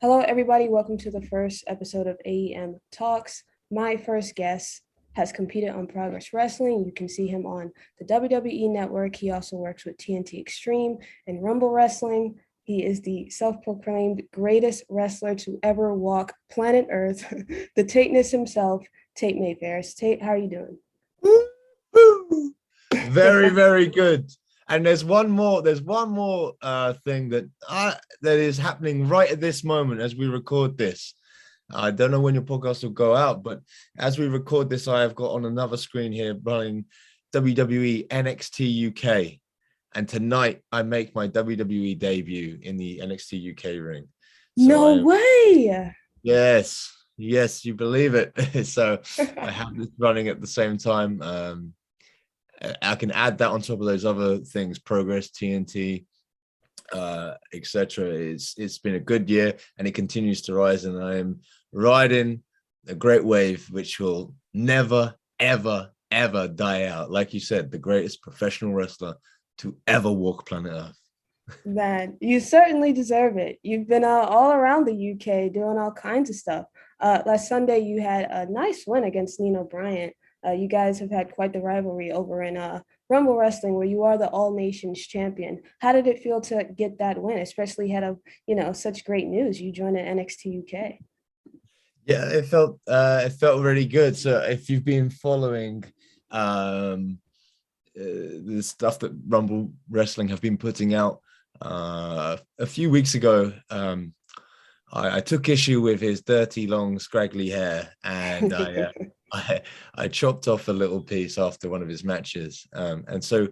Hello, everybody. Welcome to the first episode of AEM Talks. My first guest has competed on Progress Wrestling. You can see him on the WWE Network. He also works with TNT Extreme and Rumble Wrestling. He is the self-proclaimed greatest wrestler to ever walk planet Earth, the Tateness himself, Tate Mayfairs. Tate, how are you doing? Woo-hoo! Very, very good. And there's one more thing that is happening right at this moment as we record this. I don't know when your podcast will go out, but as we record this, I have got on another screen here running WWE NXT UK. And tonight I make my WWE debut in the NXT UK ring. No way. Yes, you believe it. So I have this running at the same time. I can add that on top of those other things, Progress, TNT, etc. It's been a good year and it continues to rise, and I am riding a great wave which will never, ever, ever die out. Like you said, the greatest professional wrestler to ever walk planet Earth. Man, you certainly deserve it. You've been all around the UK doing all kinds of stuff. Last Sunday, you had a nice win against Nino Bryant. You guys have had quite the rivalry over in Rumble Wrestling, where you are the All Nations champion. How did it feel to get that win, especially ahead of such great news? You joined NXT UK. Yeah, it felt really good. So if you've been following the stuff that Rumble Wrestling have been putting out, a few weeks ago, I took issue with his dirty, long, scraggly hair, and I chopped off a little piece after one of his matches. And so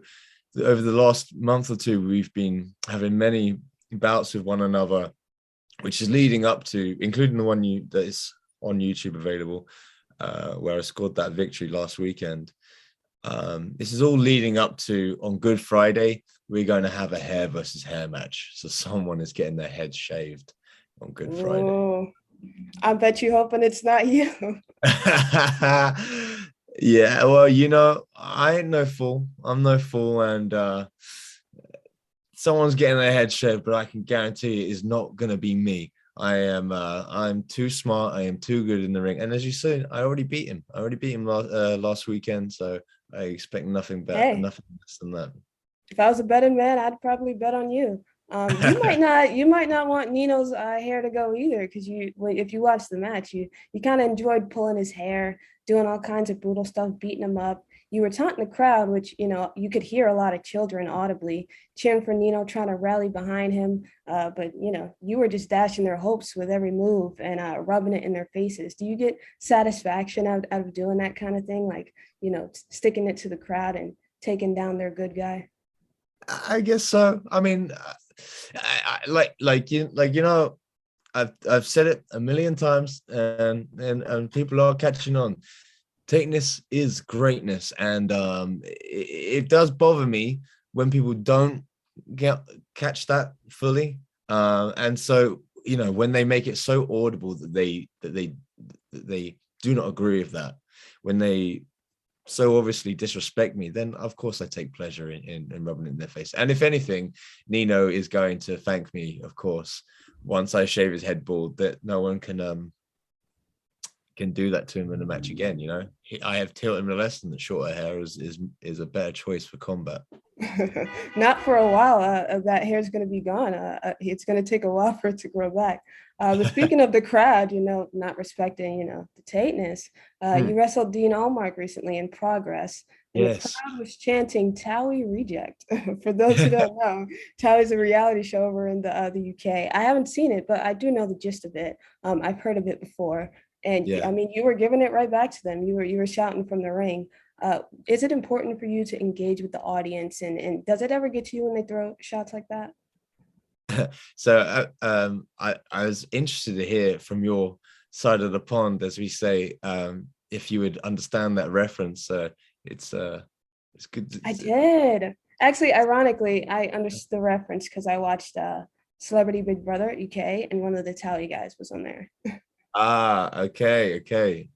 over the last month or two, we've been having many bouts with one another, which is leading up to, including the one that is on YouTube available, where I scored that victory last weekend. This is all leading up to, on Good Friday, we're going to have a hair versus hair match. So someone is getting their head shaved on Good Friday. Ooh, I bet you hoping it's not you. Yeah, well, I ain't no fool. I'm no fool, and someone's getting their head shaved, but I can guarantee it is not going to be me. I'm too smart. I am too good in the ring, and as you said, I already beat him. Last weekend, so I expect nothing better, nothing less than that. If I was a betting man, I'd probably bet on you. You might not want Nino's hair to go either, because if you watch the match, you kind of enjoyed pulling his hair, doing all kinds of brutal stuff, beating him up. You were taunting the crowd, which you could hear a lot of children audibly cheering for Nino, trying to rally behind him. But you were just dashing their hopes with every move and rubbing it in their faces. Do you get satisfaction out of doing that kind of thing, like sticking it to the crowd and taking down their good guy? I guess so. I mean, I've said it a million times, and people are catching on. Tateness is greatness, and it does bother me when people don't catch that fully. And so when they make it so audible that they do not agree with that, when they so obviously disrespect me, then of course I take pleasure in rubbing it in their face. And if anything, Nino is going to thank me, of course, once I shave his head bald, that no one can do that to him in a match again. I have taught him a lesson that shorter hair is a better choice for combat. Not for a while. That hair is going to be gone. It's going to take a while for it to grow back. But speaking of the crowd, not respecting, the Tateness, you wrestled Dean Allmark recently in Progress. And yes. The crowd was chanting Towie reject. For those who don't know, Towie's a reality show over in the UK. I haven't seen it, but I do know the gist of it. I've heard of it before. And yeah. I mean, you were giving it right back to them. You were shouting from the ring. Is it important for you to engage with the audience, and does it ever get to you when they throw shots like that? So I was interested to hear from your side of the pond, as we say, if you would understand that reference. It's good. I did. Actually, ironically, I understood the reference because I watched Celebrity Big Brother UK, and one of the Towie guys was on there. Okay.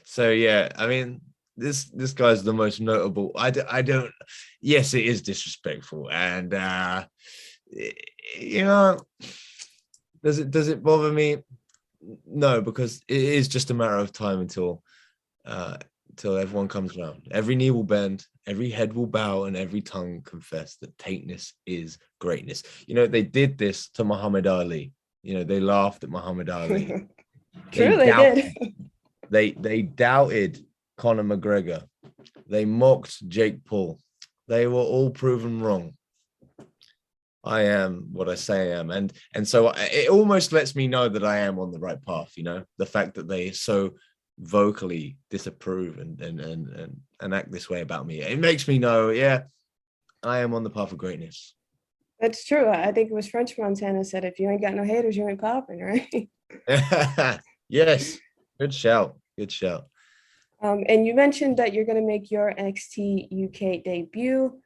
So yeah, I mean, this guy's the most notable. I don't. Yes, it is disrespectful, and Does it bother me? No, because it is just a matter of time until everyone comes around. Every knee will bend, every head will bow, and every tongue confess that Tateness is greatness. They did this to Muhammad Ali. They laughed at Muhammad Ali. True, they did. They doubted Conor McGregor. They mocked Jake Paul. They were all proven wrong. I am what I say I am. And so it almost lets me know that I am on the right path, the fact that they so vocally disapprove and act this way about me. It makes me know, yeah, I am on the path of greatness. That's true. I think it was French Montana said, if you ain't got no haters, you ain't popping, right? Yes. Good shout. Good shout. And you mentioned that you're going to make your NXT UK debut.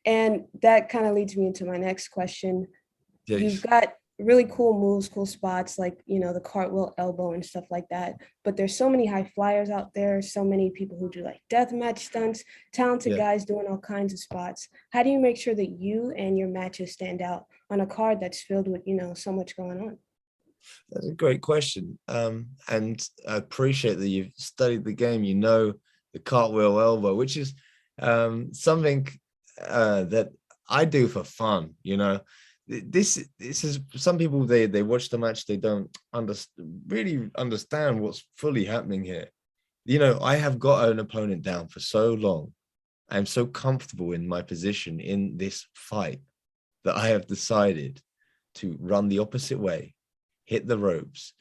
And that kind of leads me into my next question. Yes. You've got really cool moves, cool spots, like, the cartwheel elbow and stuff like that. But there's so many high flyers out there, so many people who do like deathmatch stunts, talented guys doing all kinds of spots. How do you make sure that you and your matches stand out on a card that's filled with, so much going on? That's a great question. And I appreciate that you've studied the game, the cartwheel elbow, which is something that I do for fun. This is, some people, they watch the match, they don't really understand what's fully happening here. I have got an opponent down for so long. I'm so comfortable in my position in this fight that I have decided to run the opposite way, hit the ropes,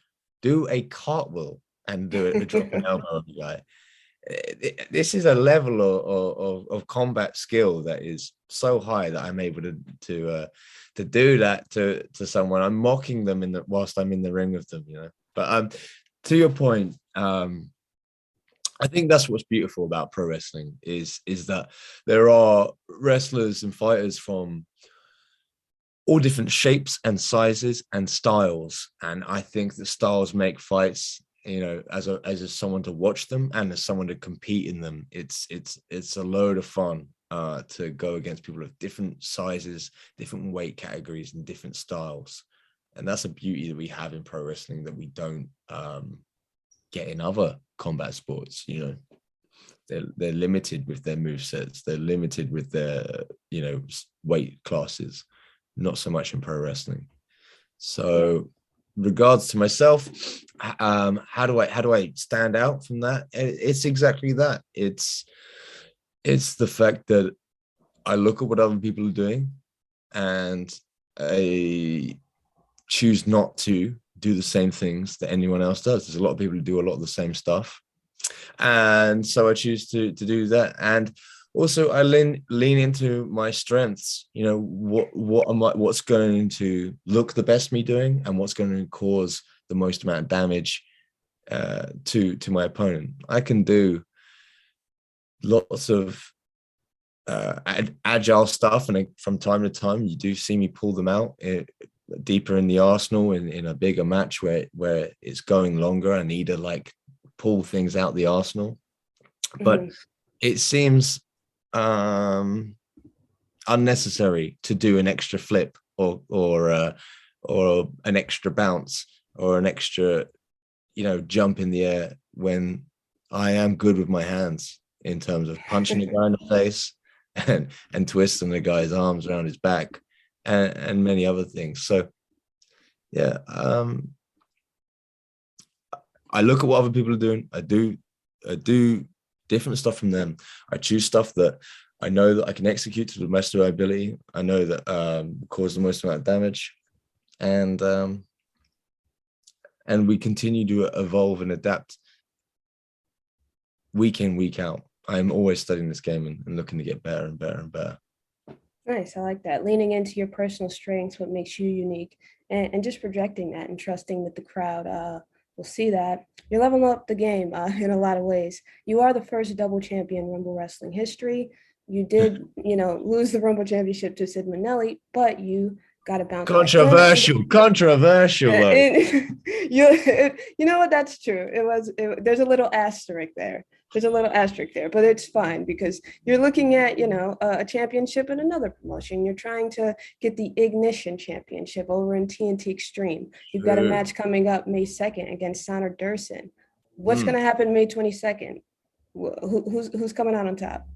do a cartwheel, and do it, drop an elbow on the guy. This is a level of combat skill that is so high that I'm able to do that to someone. I'm mocking them whilst I'm in the ring with them, But to your point, I think that's what's beautiful about pro wrestling is that there are wrestlers and fighters from all different shapes and sizes and styles, and I think the styles make fights, as someone to watch them and as someone to compete in them. It's a load of fun to go against people of different sizes, different weight categories, and different styles. And that's a beauty that we have in pro wrestling that we don't get in other combat sports. They're limited with their movesets, they're limited with their weight classes, not so much in pro wrestling. So regards to myself, how do I stand out from that? It's exactly that. It's the fact that I look at what other people are doing and I choose not to do the same things that anyone else does. There's a lot of people who do a lot of the same stuff, and so I choose to do that. And also I lean into my strengths. What's going to look the best me doing, and what's going to cause the most amount of damage to my opponent. I can do lots of agile stuff, and from time to time you do see me pull them out deeper in the arsenal in a bigger match where it's going longer. I need to pull things out the arsenal, but it seems unnecessary to do an extra flip or an extra bounce or an extra jump in the air when I am good with my hands in terms of punching a guy in the face and twisting the guy's arms around his back and many other things. So yeah, I look at what other people are doing. I do different stuff from them. I choose stuff that I know that I can execute to the best of my ability. I know that cause the most amount of damage, and we continue to evolve and adapt week in, week out. I'm always studying this game and looking to get better and better and better. Nice. I like that. Leaning into your personal strengths, what makes you unique, and just projecting that and trusting that the crowd will see that. You're leveling up the game in a lot of ways. You are the first double champion in Rumble Wrestling history. You did, lose the Rumble Championship to Sid Manelli, but you got to bounce. Controversial. You know what? That's true. There's a little asterisk there. There's a little asterisk there, but it's fine because you're looking at, you know, a championship in another promotion. You're trying to get the Ignition Championship over in TNT Extreme. You've got a True. match coming up May 2nd against Sonner Durson. What's going Mm. to happen May 22nd? Who's coming out on top?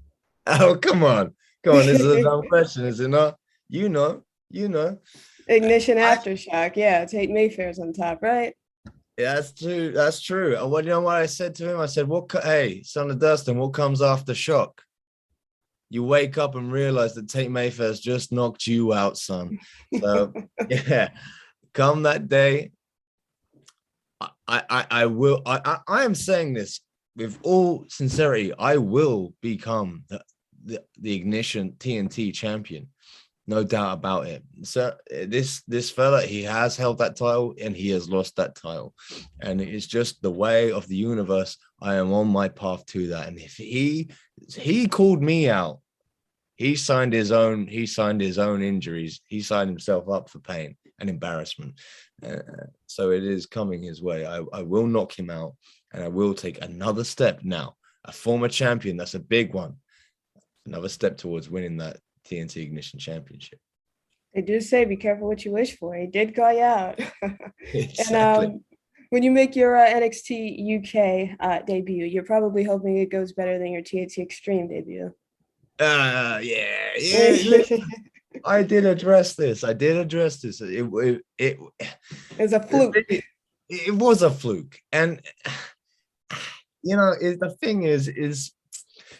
Oh, come on. Come on. This is a dumb question, is it not? You know, you know. Ignition I, Aftershock. Yeah, Tate Mayfairs on top, right? yeah, that's true. That's true. And what, you know what I said to him? I said, hey, son of Dustin, what comes after shock? You wake up and realize that Tate Mayfairs just knocked you out, son. So yeah, come that day, I will. I am saying this with all sincerity. I will become the Ignition TNT champion, no doubt about it. So this fella, he has held that title and he has lost that title, and it's just the way of the universe. I am on my path to that, and if he called me out, he signed his own injuries. He signed himself up for pain and embarrassment. So it is coming his way. I will knock him out, and I will take another step now. A former champion, that's a big one. Another step towards winning that TNT Ignition Championship. They do say be careful what you wish for. He did call you out. Exactly. And when you make your NXT UK debut, you're probably hoping it goes better than your TNT Extreme debut. Yeah. I did address this. It It's a fluke. It was a fluke, and you know, the thing is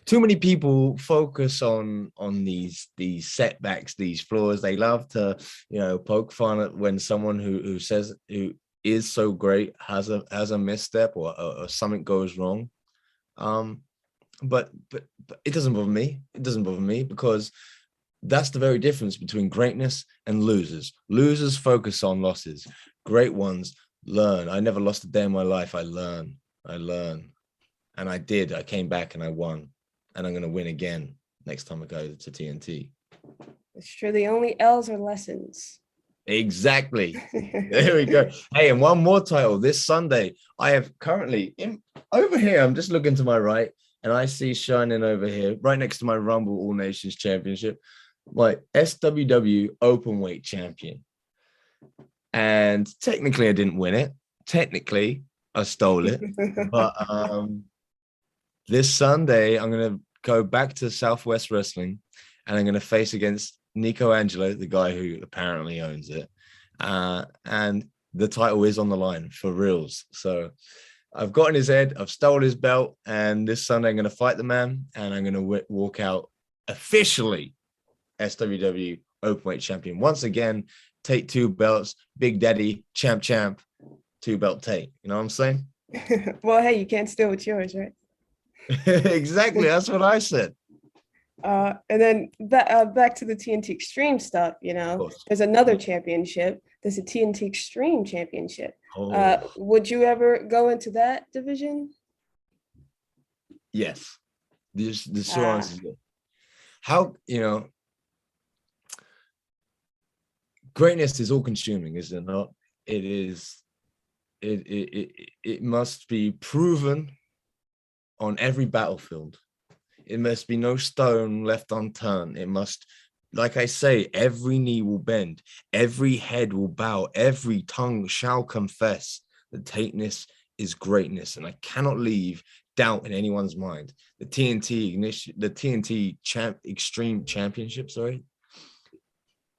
too many people focus on these setbacks, these flaws. They love to, you know, poke fun at when someone who is so great has a misstep or something goes wrong. But it doesn't bother me. It doesn't bother me because that's the very difference between greatness and losers. Losers focus on losses. Great ones learn. I never lost a day in my life. I learn. And I did. I came back and I won. And I'm going to win again next time I go to TNT. It's true. The only L's are lessons. Exactly. There we go. Hey, and one more title this Sunday. I have currently over here. I'm just looking to my right, and I see shining over here, right next to my Rumble All Nations Championship, my SWW Openweight Champion. And technically, I didn't win it. Technically, I stole it. But this Sunday, I'm going to go back to Southwest Wrestling, and I'm going to face against Nico Angelo, the guy who apparently owns it. And the title is on the line for reals. So I've got in his head, I've stolen his belt, and this Sunday I'm going to fight the man, and I'm going to walk out officially SWW Openweight Champion. Once again, Tate 2 belts, Big Daddy, champ, 2-belt Tate. You know what I'm saying? Well, hey, you can't steal what's yours, right? Exactly. That's what I said. And then back to the TNT Extreme stuff, you know, there's another championship. There's a TNT Extreme championship. Would you ever go into that division? Yes. The short answer is yes. How, you know, greatness is all consuming, is it not? It is, it must be proven on every battlefield. It must be no stone left unturned. It must, like I say, every knee will bend, every head will bow, every tongue shall confess that Tateness is greatness. And I cannot leave doubt in anyone's mind. The TNT Extreme Championship,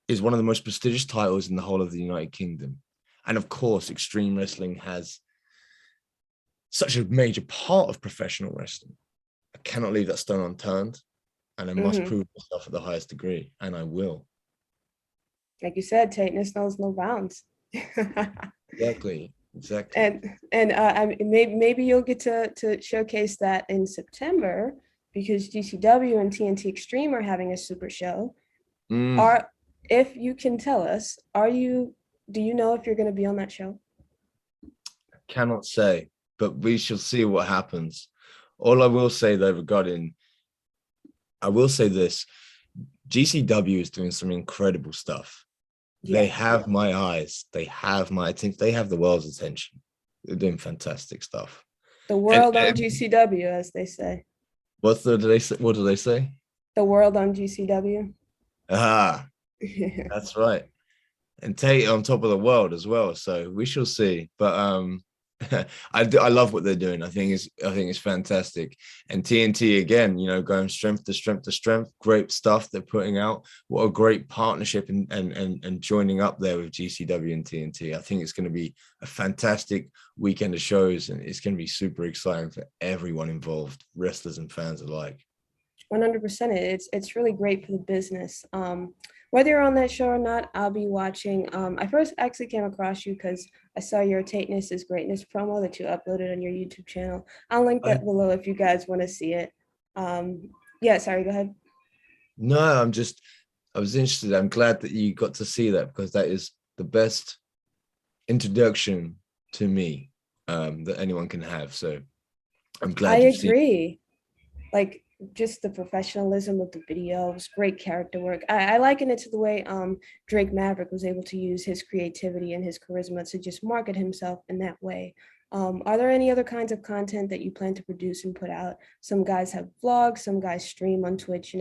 is one of the most prestigious titles in the whole of the United Kingdom. And of course, Extreme Wrestling has such a major part of professional wrestling. I cannot leave that stone unturned, and I must prove myself at the highest degree, and I will. Like you said, Tateness knows no bounds. Exactly. And maybe you'll get to showcase that in September because GCW and TNT Extreme are having a super show. If you can tell us, do you know if you're going to be on that show? I cannot say, but we shall see what happens. All I will say though, I will say this: GCW is doing some incredible stuff. Yeah. They have my eyes. They have my attention. They have the world's attention. They're doing fantastic stuff. The And, world on and GCW, as they say. what do they say? The world on GCW. Ah, that's right. And Tate on top of the world as well. So we shall see. But I love what they're doing. I think it's fantastic. And TNT again, going strength to strength to strength. Great stuff they're putting out. What a great partnership and joining up there with GCW and TNT. I think it's going to be a fantastic weekend of shows, and it's going to be super exciting for everyone involved, wrestlers and fans alike. 100%. It's really great for the business. Whether you're on that show or not, I'll be watching. I first actually came across you because I saw your Tateness is Greatness promo that you uploaded on your YouTube channel. I'll link that below if you guys want to see it. Yeah, sorry, go ahead. No, I was interested. I'm glad that you got to see that, because that is the best introduction to me that anyone can have. So I'm glad you've seen. I agree. Like, just the professionalism of the videos, great character work. I liken it to the way Drake Maverick was able to use his creativity and his charisma to just market himself in that way. Are there any other kinds of content that you plan to produce and put out? Some guys have vlogs, some guys stream on Twitch.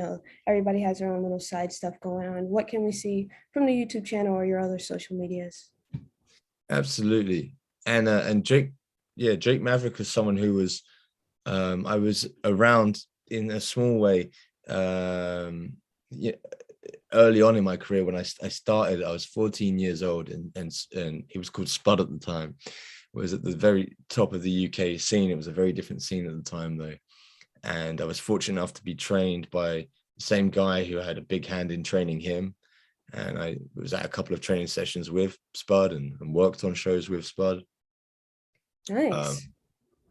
Everybody has their own little side stuff going on. What can we see from the YouTube channel or your other social medias? Absolutely. And Drake, yeah, Drake Maverick was someone who was I was around in a small way yeah, early on in my career. When I started, I was 14 years old, and he was called Spud at the time. It was at the very top of the UK scene. It was a very different scene at the time, though. And I was fortunate enough to be trained by the same guy who had a big hand in training him. And I was at a couple of training sessions with Spud and worked on shows with Spud. Nice.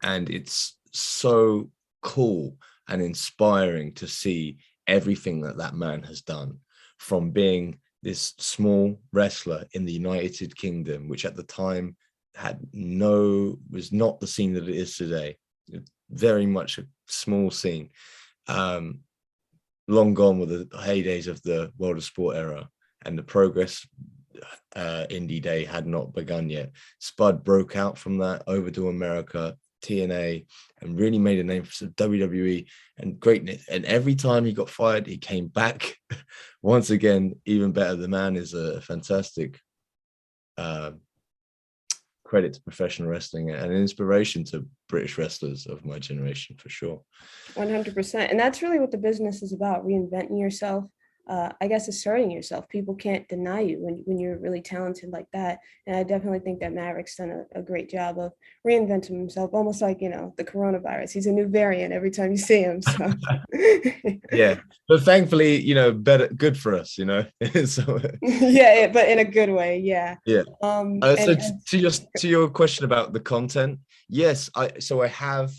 And it's so cool and inspiring to see everything that man has done, from being this small wrestler in the United Kingdom, which at the time was not the scene that it is today. Very much a small scene. Long gone with the heydays of the World of Sport era, and the Progress indie day had not begun yet. Spud broke out from that over to America, TNA, and really made a name for WWE and greatness. And every time he got fired, he came back once again, even better. The man is a fantastic credit to professional wrestling and an inspiration to British wrestlers of my generation, for sure. 100%. And that's really what the business is about, reinventing yourself. I guess asserting yourself. People can't deny you when you're really talented like that. And I definitely think that Maverick's done a great job of reinventing himself, almost like, the coronavirus. He's a new variant every time you see him. So yeah, but thankfully, better, good for us, So, yeah, but in a good way. Yeah. Yeah. So to your question about the content, yes, I have,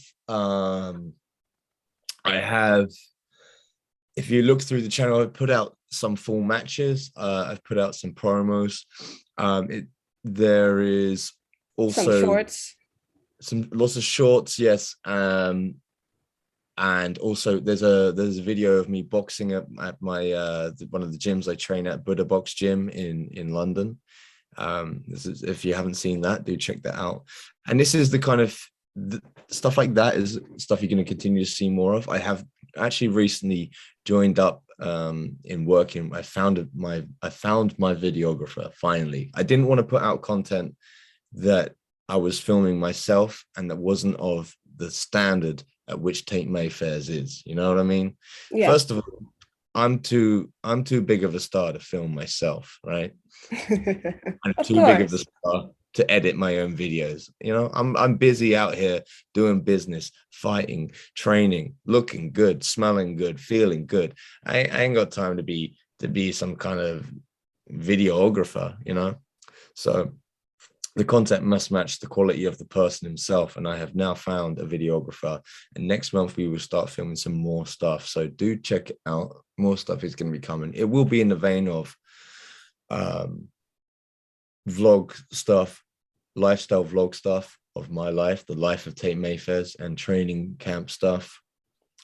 if you look through the channel, I've put out some full matches. I've put out some promos. There is also some shorts, lots of shorts, yes. And also there's a video of me boxing at my one of the gyms I train at, Buddha Box Gym in London. If you haven't seen that, do check that out. And this is the kind of stuff like that is stuff you're going to continue to see more of. I have actually recently joined up in working. I found my videographer finally. I didn't want to put out content that I was filming myself and that wasn't of the standard at which Tate Mayfairs is. You know what I mean? Yeah. First of all, I'm too big of a star to film myself, right? I'm too big of a star to edit my own videos. I'm busy out here doing business, fighting, training, looking good, smelling good, feeling good. I ain't got time to be some kind of videographer, So the content must match the quality of the person himself. And I have now found a videographer. And next month we will start filming some more stuff. So do check it out. More stuff is going to be coming. It will be in the vein of vlog stuff, lifestyle vlog stuff of my life, the life of Tate Mayfairs, and training camp stuff,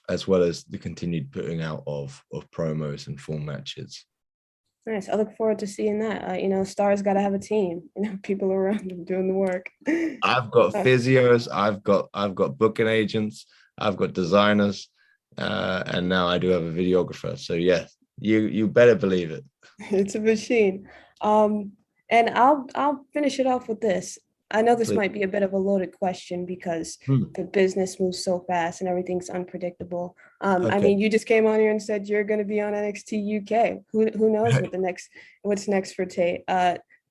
as well as the continued putting out of promos and full matches. Nice. I look forward to seeing that. Stars got to have a team. People around them doing the work. I've got Uh, physios, I've got booking agents, I've got designers, and now I do have a videographer. So yeah, you better believe it. it's a machine. And I'll finish it off with this. I know this Please. might be a bit of a loaded question because Hmm. the business moves so fast and everything's unpredictable. I Okay. mean, you just came on here and said you're going to be on NXT UK. Who knows what's next for Tate?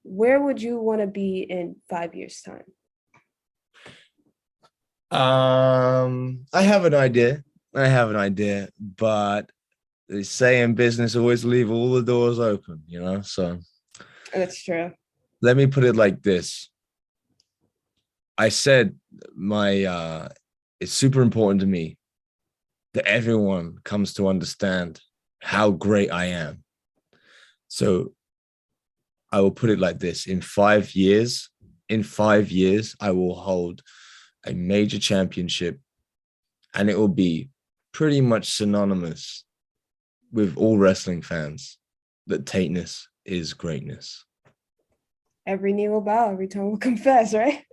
Where would you want to be in 5 years' time? I have an idea. But they say in business always leave all the doors open, So That's true. let me put it like this. I said it's super important to me that everyone comes to understand how great I am. So I will put it like this. In 5 years, I will hold a major championship, and it will be pretty much synonymous with all wrestling fans that Tateness is greatness. Every knee will bow, every tongue will confess, right?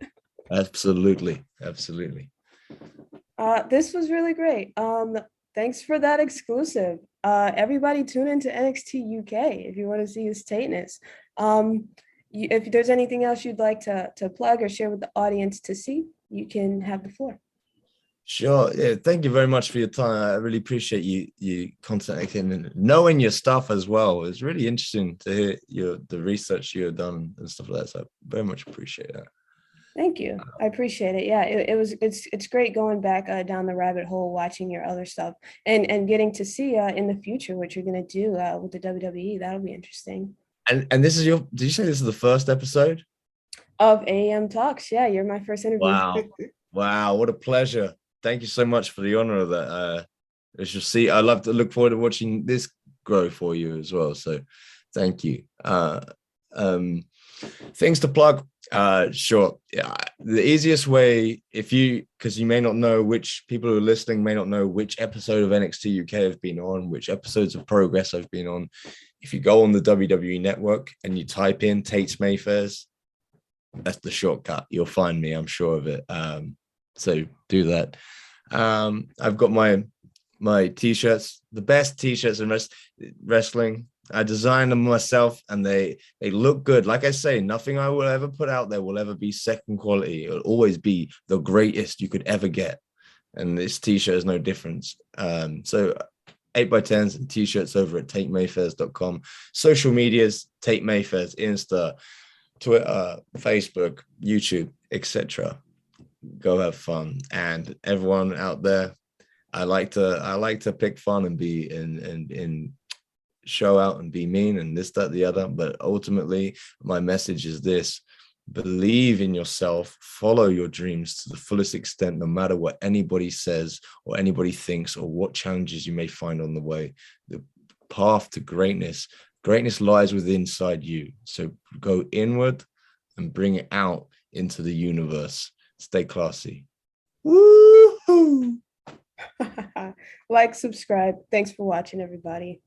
Absolutely. This was really great. Thanks for that exclusive. Everybody tune into NXT UK if you want to see his Tateness. If there's anything else you'd like to plug or share with the audience to see, you can have the floor. Sure. Yeah. Thank you very much for your time. I really appreciate you contacting and knowing your stuff as well. It's really interesting to hear the research you have done and stuff like that. So I very much appreciate that. Thank you. I appreciate it. Yeah, it's great going back down the rabbit hole, watching your other stuff and getting to see in the future what you're gonna do with the WWE. That'll be interesting. And this is did you say this is the first episode? Of AEM Talks. Yeah, you're my first interview. Wow, what a pleasure. Thank you so much for the honor of that. I shall see. I love to look forward to watching this grow for you as well. So thank you. Things to plug. Sure. Yeah. The easiest way, because you may not know, which people who are listening may not know which episode of NXT UK have been on, which episodes of Progress I've been on. If you go on the WWE network and you type in Tate Mayfairs, that's the shortcut. You'll find me, I'm sure of it. So do that. I've got my t-shirts, the best t-shirts in wrestling. I designed them myself, and they look good. Like I say, nothing I will ever put out there will ever be second quality. It'll always be the greatest you could ever get, and this t-shirt is no difference. So 8x10s and t-shirts over at TateMayfairs.com. Social medias, Tate Mayfairs, Insta, Twitter, Facebook, YouTube, etc. Go have fun. And everyone out there, I like to pick fun and be in show out and be mean and this, that, the other. But ultimately, my message is this: believe in yourself, follow your dreams to the fullest extent, no matter what anybody says or anybody thinks or what challenges you may find on the way. The path to greatness lies within inside you. So go inward and bring it out into the universe. Stay classy. Woo-hoo! Like, subscribe. Thanks for watching, everybody.